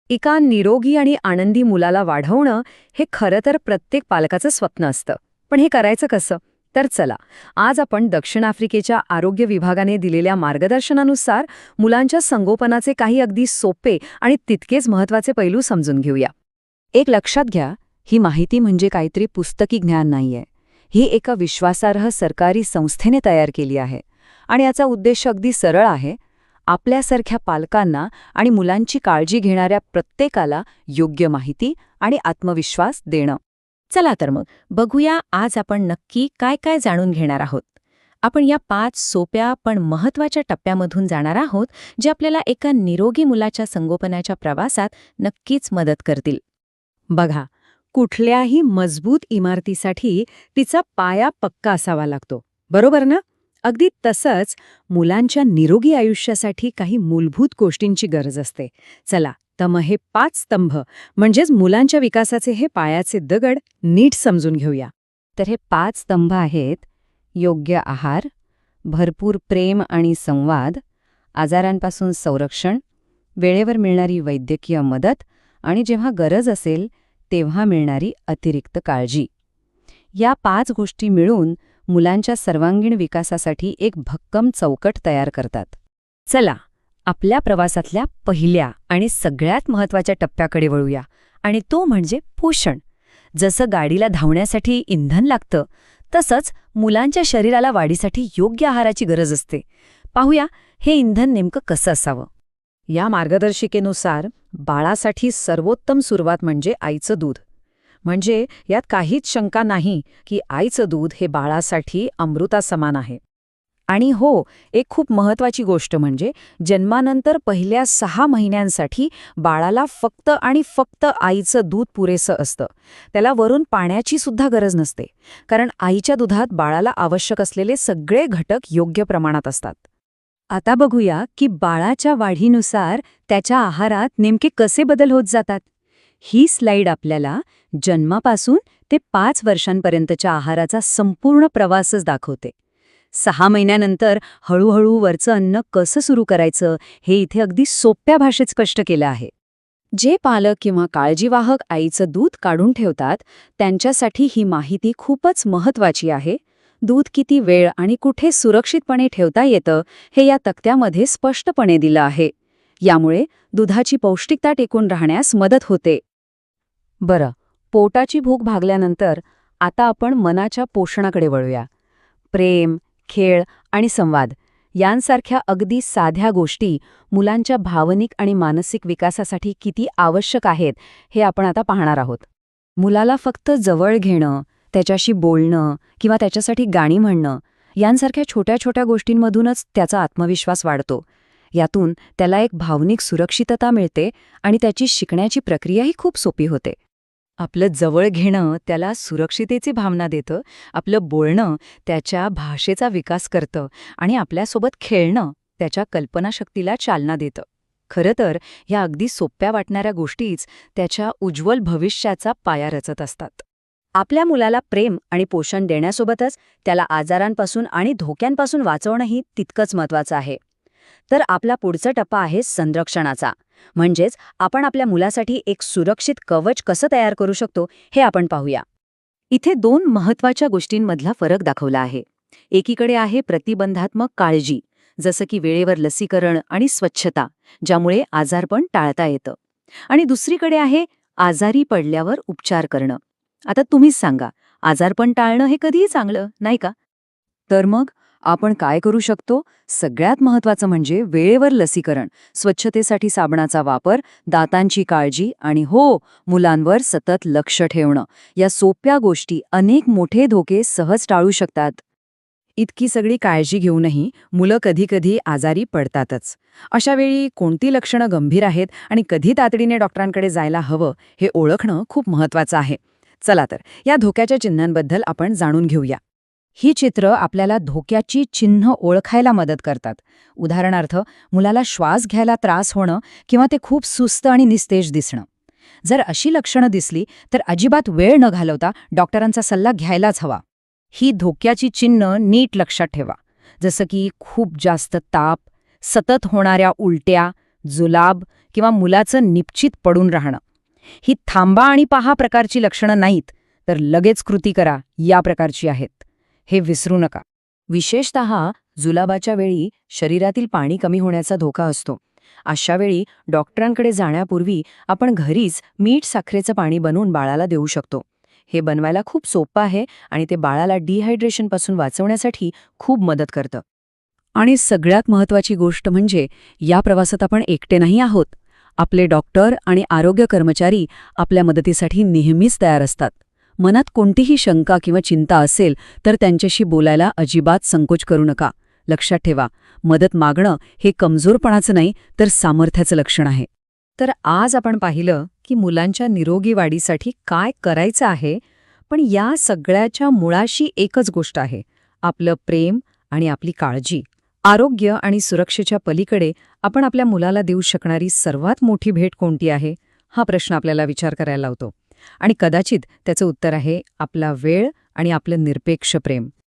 एका निरोगी आणि आनंदी मुलाला वाढवणं हे खरं तर प्रत्येक पालकाचं स्वप्न असतं. पण हे करायचं कसं? तर चला, आज आपण दक्षिण आफ्रिकेच्या आरोग्य विभागाने दिलेल्या मार्गदर्शनानुसार मुलांच्या संगोपनाचे काही अगदी सोपे आणि तितकेच महत्त्वाचे पैलू समजून घेऊया. एक लक्षात घ्या, ही माहिती म्हणजे काहीतरी पुस्तकी ज्ञान नाहीये. ही एका विश्वासार्ह सरकारी संस्थेने तयार केली आहे. आणि याचा उद्देश अगदी सरळ आहे: आपल्यासारख्या पालकांना आणि मुलांची काळजी घेणाऱ्या प्रत्येकाला योग्य माहिती आणि आत्मविश्वास देणं. चला तर मग बघूया आज आपण नक्की काय काय जाणून घेणार आहोत. आपण या 5 सोप्या पण महत्त्वाच्या टप्प्यामधून जाणार आहोत, जे आपल्याला एका निरोगी मुलाच्या संगोपनाच्या प्रवासात नक्कीच मदत करतील. बघा, कुठल्याही मजबूत इमारतीसाठी तिचा पाया पक्का असावा लागतो, बरोबर ना? अगदी तसंच मुलांच्या निरोगी आयुष्यासाठी काही मूलभूत गोष्टींची गरज असते. चला तर मग हे 5 स्तंभ म्हणजेच मुलांच्या विकासाचे हे पायाचे दगड नीट समजून घेऊया. तर हे 5 स्तंभ आहेत: योग्य आहार, भरपूर प्रेम आणि संवाद, आजारांपासून संरक्षण, वेळेवर मिळणारी वैद्यकीय मदत आणि जेव्हा गरज असेल तेव्हा मिळणारी अतिरिक्त काळजी. या 5 गोष्टी मिळून मुलांच्या सर्वांगीण विकासासाठी एक भक्कम चौकट तयार करतात. चला, आपल्या प्रवासातल्या पहिल्या आणि सगळ्यात महत्त्वाच्या टप्प्याकडे वळूया, आणि तो म्हणजे पोषण. जसं गाडीला धावण्यासाठी इंधन लागतं, तसंच मुलांच्या शरीराला वाढीसाठी योग्य आहाराची गरज असते. पाहूया हे इंधन नेमकं कसं असावं. या मार्गदर्शिकेनुसार बाळासाठी सर्वोत्तम सुरुवात म्हणजे आईचं दूध. म्हणजे यात काहीच शंका नाही की आईचं दूध हे बाळासाठी अमृतासमान आहे. आणि हो, एक खूप महत्त्वाची गोष्ट म्हणजे जन्मानंतर पहिल्या 6 महिन्यांसाठी बाळाला फक्त आणि फक्त आईचं दूध पुरेसं असतं. त्याला वरून पाण्याची सुद्धा गरज नसते, कारण आईच्या दुधात बाळाला आवश्यक असलेले सगळे घटक योग्य प्रमाणात असतात. आता बघूया की बाळाच्या वाढीनुसार त्याच्या आहारात नेमके कसे बदल होत जातात. ही स्लाईड आपल्याला जन्मापासून ते 5 वर्षांपर्यंतच्या आहाराचा संपूर्ण प्रवासच दाखवते. 6 महिन्यानंतर हळूहळू वरचं अन्न कसं सुरू करायचं हे इथे अगदी सोप्या भाषेत स्पष्ट केलं आहे. जे पालक किंवा काळजीवाहक आईचं दूध काढून ठेवतात त्यांच्यासाठी ही माहिती खूपच महत्त्वाची आहे. दूध किती वेळ आणि कुठे सुरक्षितपणे ठेवता येतं हे या तक्त्यामध्ये स्पष्टपणे दिलं आहे. यामुळे दुधाची पौष्टिकता टिकून राहण्यास मदत होते. बरं, पोटाची भूक भागल्यानंतर आता आपण मनाच्या पोषणाकडे वळूया. प्रेम, खेळ आणि संवाद यांसारख्या अगदी साध्या गोष्टी मुलांच्या भावनिक आणि मानसिक विकासासाठी किती आवश्यक आहेत हे आपण आता पाहणार आहोत. मुलाला फक्त जवळ घेणं, त्याच्याशी बोलणं किंवा त्याच्यासाठी गाणी म्हणणं यांसारख्या छोट्या छोट्या गोष्टींमधूनच त्याचा आत्मविश्वास वाढतो. यातून त्याला एक भावनिक सुरक्षितता मिळते आणि त्याची शिकण्याची प्रक्रियाही खूप सोपी होते. आपलं जवळ घेणं त्याला सुरक्षितेची भावना देतं, आपलं बोलणं त्याच्या भाषेचा विकास करतं आणि आपल्यासोबत खेळणं त्याच्या कल्पनाशक्तीला चालना देतं. खरं तर ह्या अगदी सोप्या वाटणाऱ्या गोष्टीच त्याच्या उज्ज्वल भविष्याचा पाया रचत असतात. आपल्या मुलाला प्रेम आणि पोषण देण्यासोबतच त्याला आजारांपासून आणि धोक्यांपासून वाचवणंही तितकंच महत्त्वाचं आहे. तर आपला पुढचा टप्पा आहे संरक्षणाचा. म्हणजेच आपण आपल्या मुलासाठी एक सुरक्षित कवच कसं तयार करू शकतो हे आपण पाहूया. इथे 2 महत्त्वाच्या गोष्टींमधला फरक दाखवला आहे. एकीकडे आहे प्रतिबंधात्मक काळजी, जसं की वेळेवर लसीकरण आणि स्वच्छता, ज्यामुळे आजारपण टाळता येतं. आणि दुसरीकडे आहे आजारी पडल्यावर उपचार करणं. आता तुम्हीच सांगा, आजारपण टाळणं हे कधीही चांगलं, नाही का? तर मग आपण काय करू शकतो? सगळ्यात महत्त्वाचं म्हणजे वेळेवर लसीकरण, स्वच्छतेसाठी साबणाचा वापर, दातांची काळजी आणि हो, मुलांवर सतत लक्ष ठेवणं. या सोप्या गोष्टी अनेक मोठे धोके सहज टाळू शकतात. इतकी सगळी काळजी घेऊनही मुलं कधीकधी आजारी पडतातच. अशा वेळी कोणती लक्षणं गंभीर आहेत आणि कधी तातडीने डॉक्टरांकडे जायला हवं हे ओळखणं खूप महत्त्वाचं आहे. चला तर या धोक्याच्या चिन्हांबद्दल आपण जाणून घेऊया. ही चित्र आपल्याला धोक्याची चिन्ह ओळखायला मदत करतात. उदाहरणार्थ, मुलाला श्वास घ्यायला त्रास होणं किंवा ते खूप सुस्त आणि निस्तेज दिसणं. जर अशी लक्षणं दिसली तर अजिबात वेळ न घालवता डॉक्टरांचा सल्ला घ्यायलाच हवा. ही धोक्याची चिन्ह नीट लक्षात ठेवा, जसं की खूप जास्त ताप, सतत होणाऱ्या उलट्या, जुलाब किंवा मुलाचं निपचित पडून राहणं. ही थांबा आणि पहा प्रकारची लक्षणं नाहीत, तर लगेच कृती करा या प्रकारची आहेत. हे विसरू नका. विशेषतः जुलाबाच्या वेळी शरीरातील पाणी कमी होण्याचा धोका असतो. अशा वेळी डॉक्टरांकडे जाण्यापूर्वी आपण घरीच मीठ साखरेचं पाणी बनवून बाळाला देऊ शकतो. हे बनवायला खूप सोपं आहे आणि ते बाळाला डिहायड्रेशनपासून वाचवण्यासाठी खूप मदत करतं. आणि सगळ्यात महत्त्वाची गोष्ट म्हणजे या प्रवासात आपण एकटे नाही आहोत. आपले डॉक्टर आणि आरोग्य कर्मचारी आपल्या मदतीसाठी नेहमीच तयार असतात. मनात कोणतीही शंका किंवा चिंता असेल तर त्यांच्याशी बोलायला अजिबात संकोच करू नका. लक्षात ठेवा, मदत मागणं हे कमजोरपणाचं नाही तर सामर्थ्याचं लक्षण आहे. तर आज आपण पाहिलं की मुलांच्या निरोगी वाढीसाठी काय करायचं आहे, पण या सगळ्याच्या मुळाशी एकच गोष्ट आहे, आपलं प्रेम आणि आपली काळजी. आरोग्य आणि सुरक्षेच्या पलीकडे आपण आपल्या मुलाला देऊ शकणारी सर्वात मोठी भेट कोणती आहे, हा प्रश्न आपल्याला विचार करायला लावतो. आणि कदाचित त्याचं उत्तर आहे आपला वेळ आणि आपलं निरपेक्ष प्रेम.